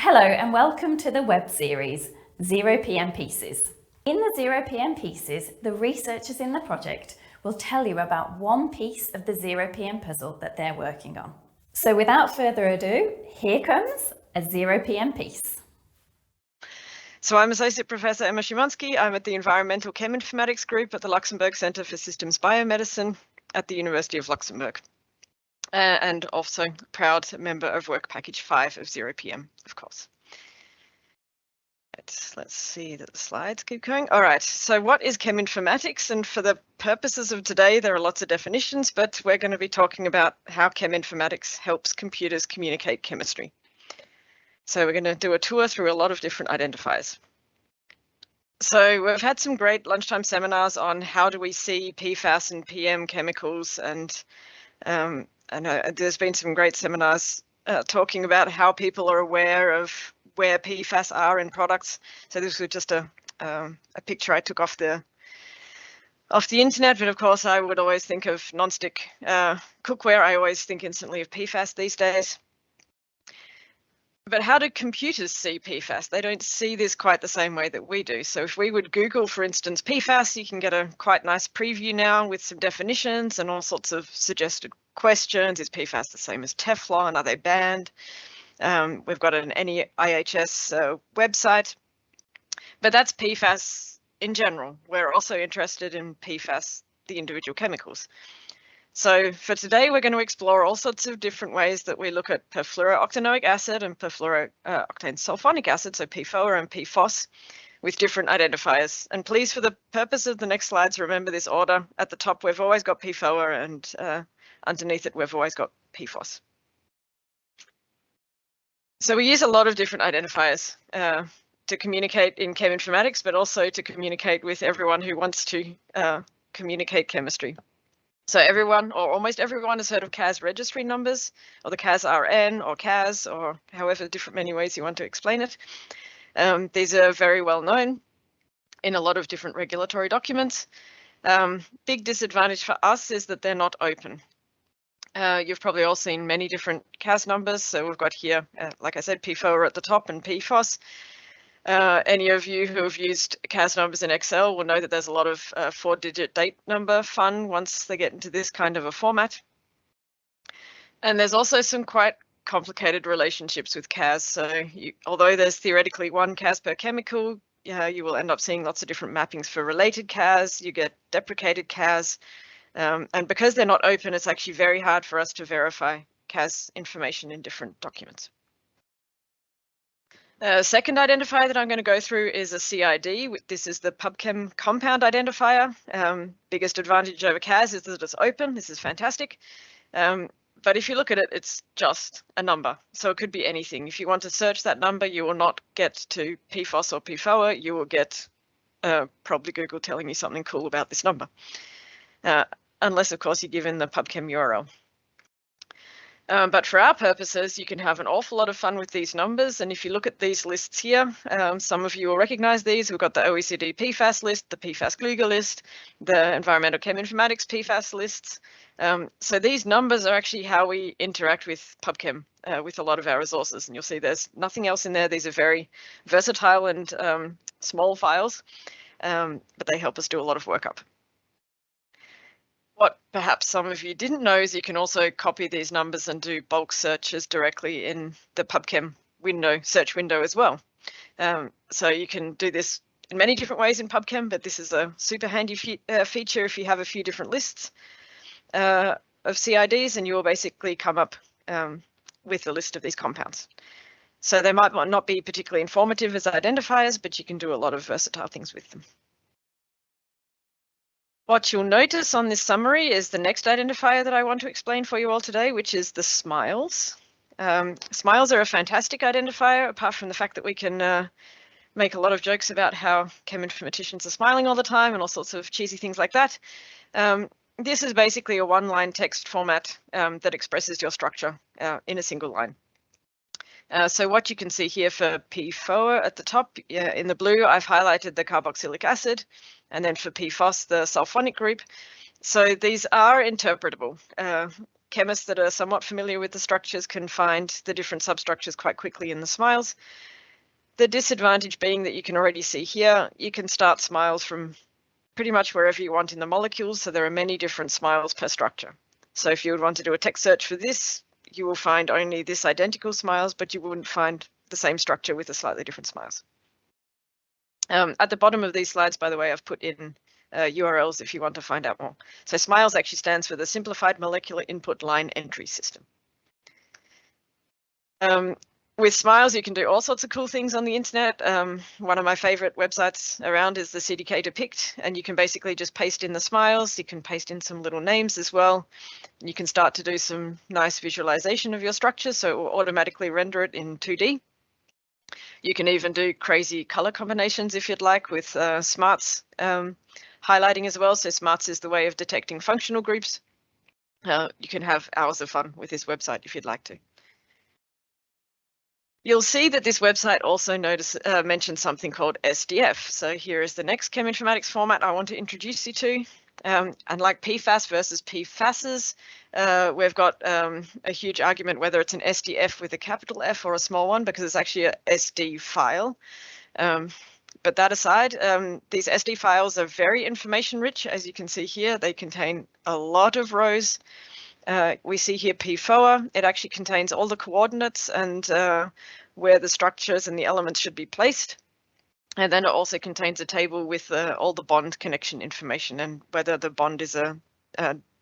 Hello and welcome to the web series, ZeroPM Pieces. In the ZeroPM Pieces, the researchers in the project will tell you about one piece of the ZeroPM puzzle that they're working on. So without further ado, here comes a ZeroPM piece. So I'm Associate Professor Emma Schymanski. I'm at the Environmental Cheminformatics group at the Luxembourg Centre for Systems Biomedicine at the University of Luxembourg. And also proud member of Work Package 5 of ZeroPM, of course. Let's see that the slides keep going. All right, so what is cheminformatics? And for the purposes of today, there are lots of definitions, but we're going to be talking about how cheminformatics helps computers communicate chemistry. So we're going to do a tour through a lot of different identifiers. So we've had some great lunchtime seminars on how do we see PFAS and PM chemicals, and there's been some great seminars talking about how people are aware of where PFAS are in products. So this was just a picture I took off the internet, but of course I would always think of non-stick cookware. I always think instantly of PFAS these days. But how do computers see PFAS? They don't see this quite the same way that we do. So if we would Google, for instance, PFAS, you can get a quite nice preview now with some definitions and all sorts of suggested questions. Is PFAS the same as Teflon? Are they banned? We've got an NIHS website, but that's PFAS in general. We're also interested in PFAS, the individual chemicals. So for today, we're going to explore all sorts of different ways that we look at perfluorooctanoic acid and perfluorooctane sulfonic acid, so PFOA and PFOS, with different identifiers. And please, for the purpose of the next slides, remember this order. At the top, we've always got PFOA, and underneath it, we've always got PFOS. So we use a lot of different identifiers to communicate in cheminformatics, but also to communicate with everyone who wants to communicate chemistry. So everyone, or almost everyone, has heard of CAS registry numbers, or the CAS RN, or CAS, or however different many ways you want to explain it. These are very well known in a lot of different regulatory documents. Big disadvantage for us is that they're not open. You've probably all seen many different CAS numbers. So we've got here, like I said, PFOA at the top and PFOS. Any of you who have used CAS numbers in Excel will know that there's a lot of 4-digit date number fun once they get into this kind of a format. And there's also some quite complicated relationships with CAS. So although there's theoretically one CAS per chemical, you will end up seeing lots of different mappings for related CAS. You get deprecated CAS. And because they're not open, it's actually very hard for us to verify CAS information in different documents. Second identifier that I'm going to go through is a CID. This is the PubChem compound identifier. Biggest advantage over CAS is that it's open. This is fantastic. But if you look at it, it's just a number. So it could be anything. If you want to search that number, you will not get to PFOS or PFOA. You will get probably Google telling you something cool about this number. Unless, of course, you give in the PubChem URL. But for our purposes, you can have an awful lot of fun with these numbers. And if you look at these lists here, some of you will recognize these. We've got the OECD PFAS list, the PFAS Gluga list, the Environmental Cheminformatics PFAS lists. So these numbers are actually how we interact with PubChem with a lot of our resources. And you'll see there's nothing else in there. These are very versatile and small files, but they help us do a lot of workup. What perhaps some of you didn't know is you can also copy these numbers and do bulk searches directly in the PubChem window, search window as well. So you can do this in many different ways in PubChem, but this is a super handy feature if you have a few different lists of CIDs, and you will basically come up with a list of these compounds. So they might not be particularly informative as identifiers, but you can do a lot of versatile things with them. What you'll notice on this summary is the next identifier that I want to explain for you all today, which is the smiles. Smiles are a fantastic identifier, apart from the fact that we can make a lot of jokes about how cheminformaticians are smiling all the time and all sorts of cheesy things like that. This is basically a one-line text format that expresses your structure in a single line. So what you can see here for PFOA at the top, in the blue, I've highlighted the carboxylic acid, and then for PFOS, the sulfonic group. So these are interpretable. chemists that are somewhat familiar with the structures can find the different substructures quite quickly in the smiles. The disadvantage being that you can already see here, you can start smiles from pretty much wherever you want in the molecules, so there are many different smiles per structure. So if you would want to do a text search for this, you will find only this identical smiles, but you wouldn't find the same structure with a slightly different smiles. At the bottom of these slides, by the way, I've put in URLs if you want to find out more. So SMILES actually stands for the Simplified Molecular Input Line Entry System. With SMILES, you can do all sorts of cool things on the internet. One of my favorite websites around is the CDK Depict, and you can basically just paste in the SMILES. You can paste in some little names as well. You can start to do some nice visualization of your structure, so it will automatically render it in 2D. You can even do crazy color combinations if you'd like with smarts highlighting as well. So smarts is the way of detecting functional groups. You can have hours of fun with this website if you'd like to. You'll see that this website also mentions something called SDF. So here is the next cheminformatics format I want to introduce you to. And like PFAS versus PFASs, we've got a huge argument whether it's an SDF with a capital F or a small one, because it's actually a SD file. But that aside, these SD files are very information rich. As you can see here, they contain a lot of rows. We see here PFOA. It actually contains all the coordinates and where the structures and the elements should be placed. And then it also contains a table with all the bond connection information and whether the bond is a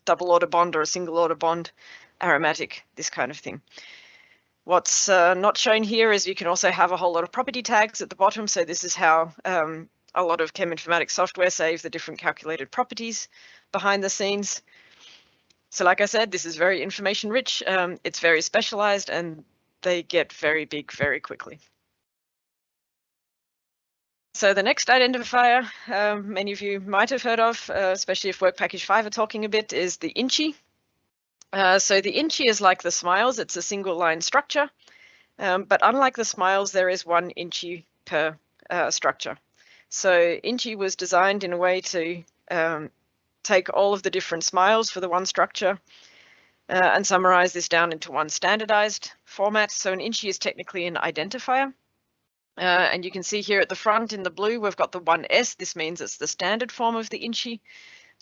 double order bond or a single order bond, aromatic, this kind of thing. What's not shown here is you can also have a whole lot of property tags at the bottom. So this is how a lot of cheminformatics software save the different calculated properties behind the scenes. So like I said, this is very information rich. It's very specialized and they get very big very quickly. So the next identifier, many of you might have heard of, especially if Work Package 5 are talking a bit, is the InChI. So the InChI is like the SMILES, it's a single line structure, but unlike the SMILES, there is one InChI per structure. So InChI was designed in a way to take all of the different SMILES for the one structure and summarize this down into one standardized format. So an InChI is technically an identifier. And you can see here at the front in the blue, we've got the 1S. This means it's the standard form of the InChI.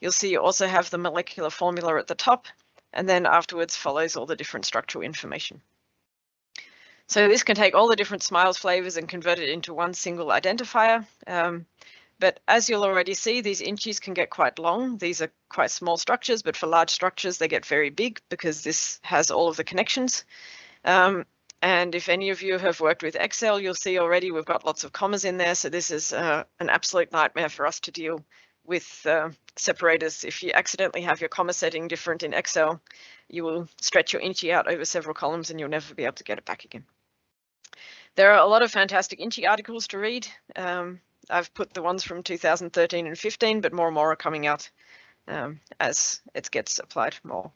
You'll see you also have the molecular formula at the top, and then afterwards follows all the different structural information. So this can take all the different SMILES flavors and convert it into one single identifier. But as you'll already see, these InChIs can get quite long. These are quite small structures, but for large structures, they get very big because this has all of the connections. And if any of you have worked with Excel, you'll see already we've got lots of commas in there. So this is an absolute nightmare for us to deal with separators. If you accidentally have your comma setting different in Excel, you will stretch your InChI out over several columns and you'll never be able to get it back again. There are a lot of fantastic InChI articles to read. I've put the ones from 2013 and 15, but more and more are coming out as it gets applied more.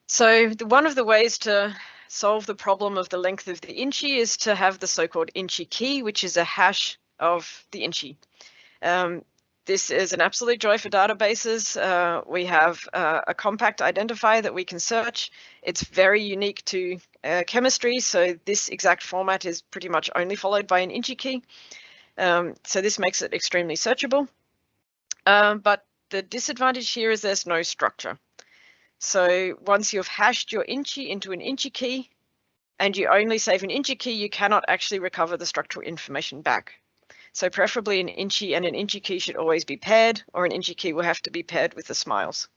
So one of the ways to solve the problem of the length of the InChI is to have the so-called InChIKey, which is a hash of the InChI. This is an absolute joy for databases. We have a compact identifier that we can search. It's very unique to chemistry, so this exact format is pretty much only followed by an InChIKey. So this makes it extremely searchable. But the disadvantage here is there's no structure. So once you've hashed your InChI into an InChIKey and you only save an InChIKey, you cannot actually recover the structural information back. So preferably an InChI and an InChIKey should always be paired, or an InChIKey will have to be paired with the SMILES.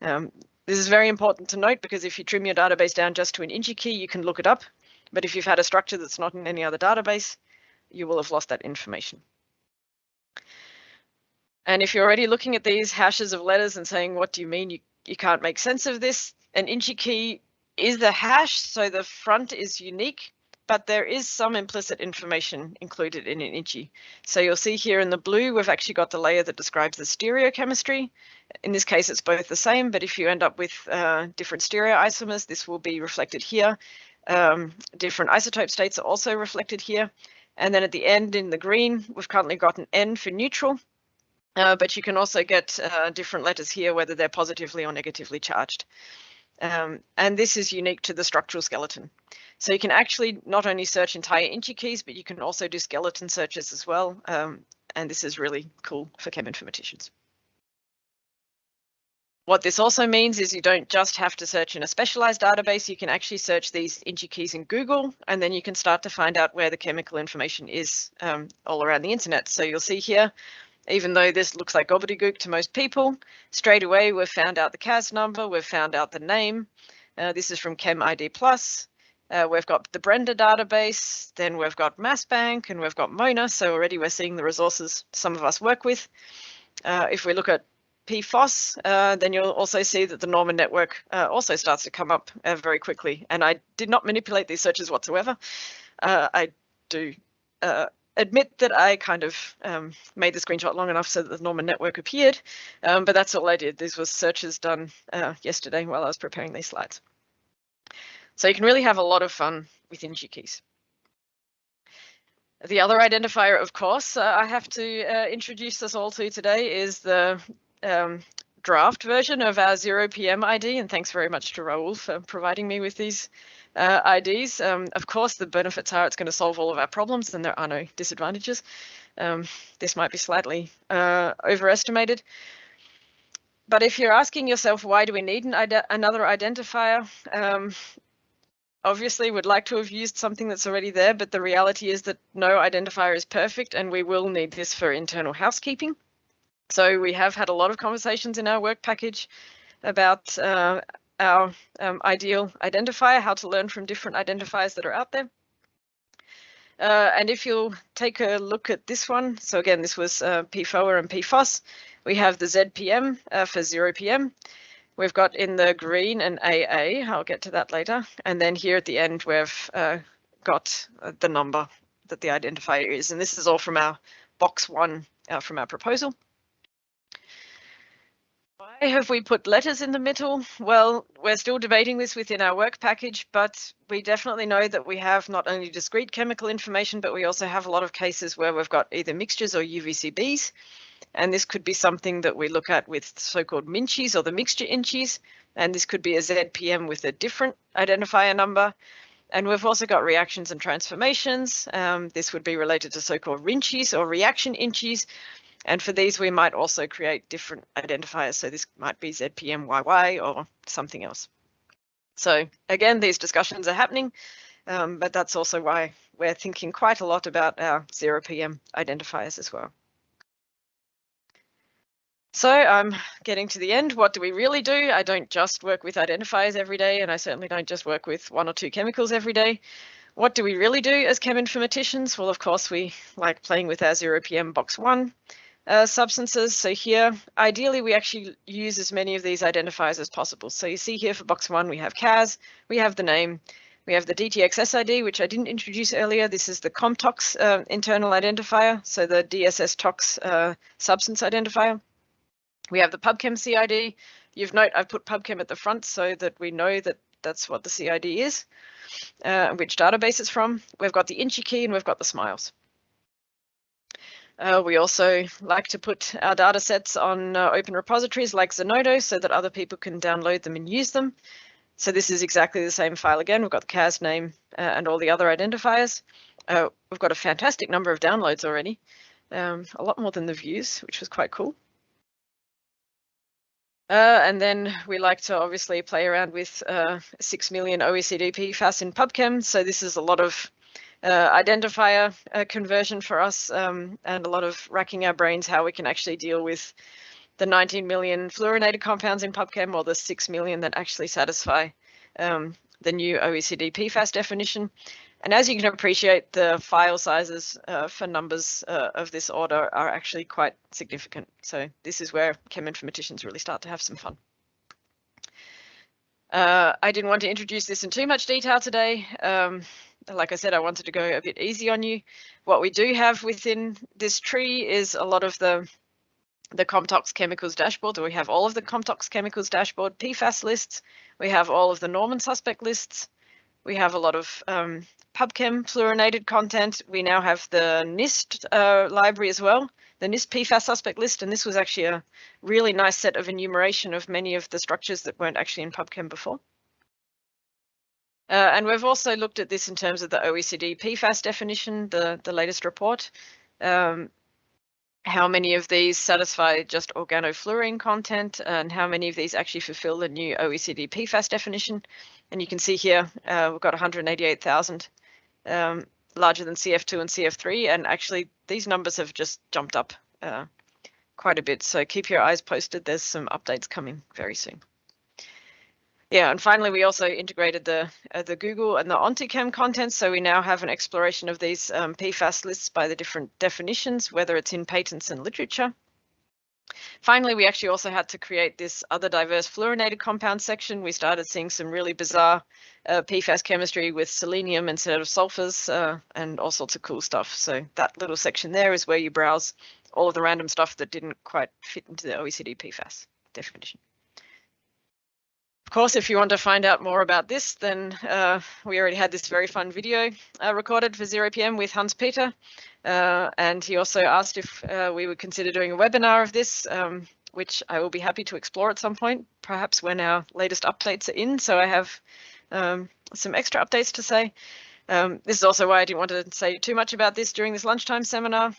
This is very important to note because if you trim your database down just to an InChIKey, you can look it up. But if you've had a structure that's not in any other database, you will have lost that information. And if you're already looking at these hashes of letters and saying, what do you mean you can't make sense of this? An InChIKey is a hash, so the front is unique, but there is some implicit information included in an InChI. So you'll see here in the blue, we've actually got the layer that describes the stereochemistry. In this case, it's both the same, but if you end up with different stereoisomers, this will be reflected here. Different isotope states are also reflected here. And then at the end in the green, we've currently got an N for neutral. but you can also get different letters here, whether they're positively or negatively charged. And this is unique to the structural skeleton. So you can actually not only search entire InChI keys, but you can also do skeleton searches as well. And this is really cool for cheminformaticians. What this also means is you don't just have to search in a specialized database, you can actually search these InChI keys in Google, and then you can start to find out where the chemical information is all around the internet. So you'll see here, even though this looks like gobbledygook to most people, straight away we've found out the CAS number, we've found out the name. This is from Chem ID Plus. We've got the Brenda database, then we've got MassBank, and we've got Mona. So already we're seeing the resources some of us work with. If we look at PFAS, then you'll also see that the Norman network also starts to come up very quickly. And I did not manipulate these searches whatsoever. I do admit that I kind of made the screenshot long enough so that the Norman network appeared, but that's all I did. These were searches done yesterday while I was preparing these slides. So you can really have a lot of fun with InChI keys. The other identifier, of course, I have to introduce us all to today is the draft version of our ZeroPM ID, and thanks very much to Raoul for providing me with these IDs. Of course, the benefits are it's going to solve all of our problems and there are no disadvantages. This might be slightly overestimated. But if you're asking yourself, why do we need another identifier? Obviously, we'd like to have used something that's already there, but the reality is that no identifier is perfect and we will need this for internal housekeeping. So we have had a lot of conversations in our work package about our ideal identifier, how to learn from different identifiers that are out there. And if you'll take a look at this one, so again, this was PFOA and PFAS. We have the ZPM for ZeroPM. We've got in the green an AA, I'll get to that later. And then here at the end, we've got the number that the identifier is. And this is all from our box 1 from our proposal. Why have we put letters in the middle? Well, we're still debating this within our work package, but we definitely know that we have not only discrete chemical information, but we also have a lot of cases where we've got either mixtures or UVCBs. And this could be something that we look at with so-called MinChIs or the mixture InChIs. And this could be a ZPM with a different identifier number. And we've also got reactions and transformations. This would be related to so-called RINCHIs or reaction InChIs. And for these, we might also create different identifiers. So this might be ZPMYY or something else. So again, these discussions are happening, but that's also why we're thinking quite a lot about our ZeroPM identifiers as well. So I'm getting to the end. What do we really do? I don't just work with identifiers every day, and I certainly don't just work with 1 or 2 chemicals every day. What do we really do as cheminformaticians? Well, of course, we like playing with our ZeroPM box 1 substances. So here, ideally, we actually use as many of these identifiers as possible. So you see here for box 1, we have CAS, we have the name, we have the DTX SID, which I didn't introduce earlier. This is the ComTox internal identifier, so the DSS tox substance identifier. We have the PubChem CID. You've note I've put PubChem at the front so that we know that that's what the CID is, which database it's from. We've got the InChIKey and we've got the SMILES. We also like to put our data sets on open repositories like Zenodo so that other people can download them and use them. So this is exactly the same file again. We've got the CAS name and all the other identifiers. We've got a fantastic number of downloads already, a lot more than the views, which was quite cool. And then we like to obviously play around with 6 million OECD PFAS in PubChem. So this is a lot of identifier conversion for us and a lot of racking our brains how we can actually deal with the 19 million fluorinated compounds in PubChem or the 6 million that actually satisfy the new OECD PFAS definition. And as you can appreciate, the file sizes for numbers of this order are actually quite significant. So this is where cheminformaticians really start to have some fun. I didn't want to introduce this in too much detail today. Like I said, I wanted to go a bit easy on you. What we do have within this tree is a lot of the ComTox chemicals dashboard. We have all of the ComTox chemicals dashboard PFAS lists. We have all of the Norman suspect lists. We have a lot of PubChem fluorinated content. We now have the NIST library as well. NIST PFAS suspect list, and this was actually a really nice set of enumeration of many of the structures that weren't actually in PubChem before. And we've also looked at this in terms of the OECD PFAS definition, the latest report. How many of these satisfy just organofluorine content, and how many of these actually fulfill the new OECD PFAS definition. And you can see here, we've got 188,000 larger than CF2 and CF3, and actually these numbers have just jumped up quite a bit. So keep your eyes posted. There's some updates coming very soon. Yeah, and finally, we also integrated the Google and the OntiChem content, so we now have an exploration of these PFAS lists by the different definitions, whether it's in patents and literature. Finally, we actually also had to create this other diverse fluorinated compound section. We started seeing some really bizarre PFAS chemistry with selenium instead of sulfurs and all sorts of cool stuff. So that little section there is where you browse all of the random stuff that didn't quite fit into the OECD PFAS definition. Of course, if you want to find out more about this, then we already had this very fun video recorded for ZeroPM with Hans-Peter. And he also asked if we would consider doing a webinar of this, which I will be happy to explore at some point, perhaps when our latest updates are in. So I have some extra updates to say. This is also why I didn't want to say too much about this during this lunchtime seminar.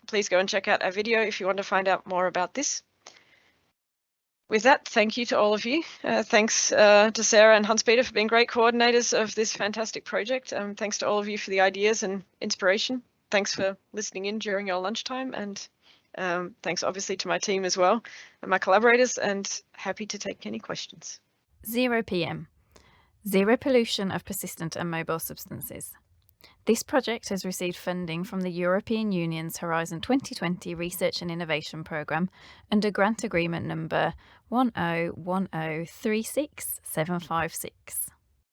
Please go and check out our video if you want to find out more about this. With that, thank you to all of you. Thanks to Sarah and Hans-Peter for being great coordinators of this fantastic project. Thanks to all of you for the ideas and inspiration. Thanks for listening in during your lunchtime, and thanks obviously to my team as well and my collaborators, and happy to take any questions. ZeroPM, Zero Pollution of Persistent and Mobile Substances. This project has received funding from the European Union's Horizon 2020 Research and Innovation Programme under Grant Agreement number 101036756.